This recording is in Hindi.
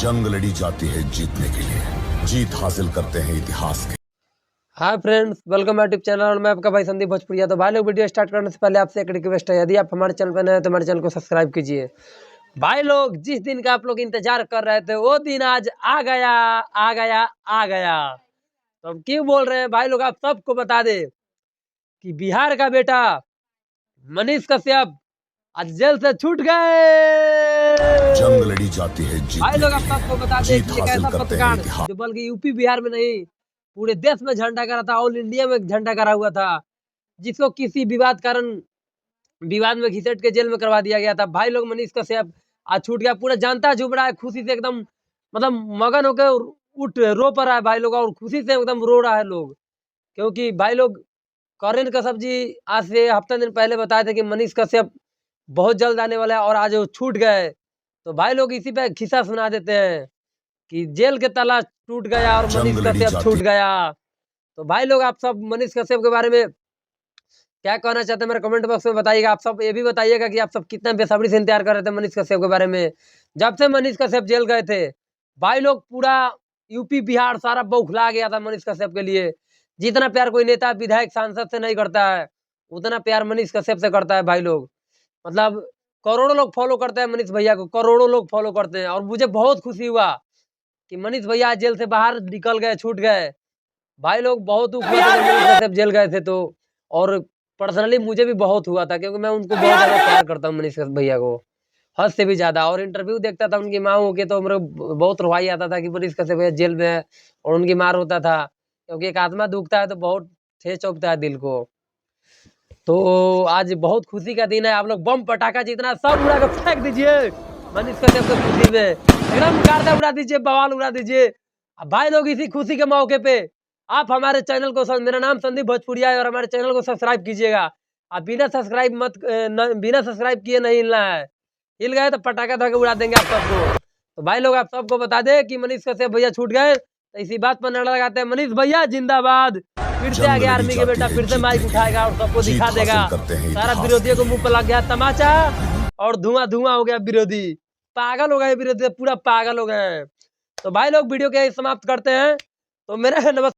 जंग लड़ी जाती है जीतने के लिए, जीत हासिल करते हैं इतिहास के। Hi friends, welcome YouTube channel और मैं आपका भाई संदीप भोजपुरिया। तो भाई लोग, वीडियो स्टार्ट करने से पहले आपसे एक रिक्वेस्ट है, यदि आप हमारे चैनल पर नए हैं तो हमारे चैनल को सब्सक्राइब कीजिए। भाई लोग, जिस दिन का आप लोग इंतजार कर रहे थे वो दिन आज आ गया आ गया आ गया। तो हम क्यों बोल रहे हैं भाई लोग, आप सबको बता दे कि बिहार का बेटा मनीष कश्यप आज जेल से छूट गए। जंग लड़ी जाती है भाई जीतने लोग, के आप लिए, सबको बता दें जीत कि एक हासिल ऐसा करते हैं पत्रकार इतिहास। जो बल्कि यूपी बिहार में नहीं पूरे देश में झंडा करा था, ऑल इंडिया में झंडा करा हुआ था, जिसको किसी विवाद में घिसट के जेल में करवा दिया गया था। भाई लोग, मनीष कश्यप आज छूट गया। पूरा जनता झूम रहा है खुशी से, एकदम मतलब मगन होकर उठ रो पा रहा है भाई लोग, और खुशी से एकदम रो रहा है लोग। क्योंकि भाई लोग, करण कश्यप जी आज से हफ्ता दिन पहले बताए थे कि मनीष कश्यप बहुत जल्द आने वाला है, और आज वो छूट गए। तो भाई लोग, इसी पे खिस्सा सुना देते हैं कि जेल के ताला टूट गया और मनीष जंग लड़ी कश्यप छूट जाती गया। तो भाई लोग, आप सब मनीष कश्यप के बारे में क्या कहना चाहते हैं मेरे कमेंट बॉक्स में बताइएगा। आप सब ये भी बताइएगा कि आप सब कितना बेसब्री से इंतजार कर रहे थे मनीष कश्यप के बारे में। जब से मनीष कश्यप जेल गए थे भाई लोग, पूरा यूपी बिहार सारा बौखला गया था मनीष कश्यप के लिए। जितना प्यार कोई नेता विधायक सांसद से नहीं करता है, उतना प्यार मनीष कश्यप से करता है भाई लोग। मतलब करोड़ों लोग फॉलो करते हैं मनीष भैया को, करोड़ों लोग फॉलो करते हैं। और मुझे बहुत खुशी हुआ कि मनीष भैया जेल से बाहर निकल गए, छूट गए। भाई लोग, बहुत दुख हुआ था जब मनीष कश्यप जेल गए थे तो। और पर्सनली मुझे भी बहुत हुआ था, क्योंकि मैं उनको बहुत ज्यादा प्यार करता हूँ मनीष भैया को, हद से भी ज्यादा। और इंटरव्यू देखता था उनकी माँ के, तो मेरे बहुत रुवाई आता था कि मनीष कश्यप भैया जेल में है और उनकी मार होता था। क्योंकि एक आत्मा दुखता है तो बहुत ठेस चौंकता है दिल को। तो आज बहुत खुशी का दिन है। आप लोग बम पटाखा जितना सब उड़ा के फेंक दीजिए मनीष कश्यप की खुशी में, एकदम गार्दा उड़ा दीजिए, बवाल उड़ा दीजिए। अब भाई लोग, इसी खुशी के मौके पे आप हमारे चैनल को मेरा नाम संदीप भोजपुरिया है, और हमारे चैनल को सब्सक्राइब कीजिएगा। आप बिना सब्सक्राइब किए नहीं हिलना है। हिल गए तो पटाखा धके उड़ा देंगे आप सबको। तो भाई लोग, आप सबको बता दे कि मनीष कश्यप भैया छूट गए, तो इसी बात पर नारा लगाते हैं, मनीष भैया जिंदाबाद। फिर से आ गया आर्मी के बेटा, फिर से माइक उठाएगा और सबको दिखा देगा। सारा विरोधियों को मुंह पर लग गया तमाचा और धुआं धुआं हो गया। विरोधी पागल हो गए, विरोधी पूरा पागल हो गए। तो भाई लोग, वीडियो के समाप्त करते हैं। तो मेरा नमस्कार।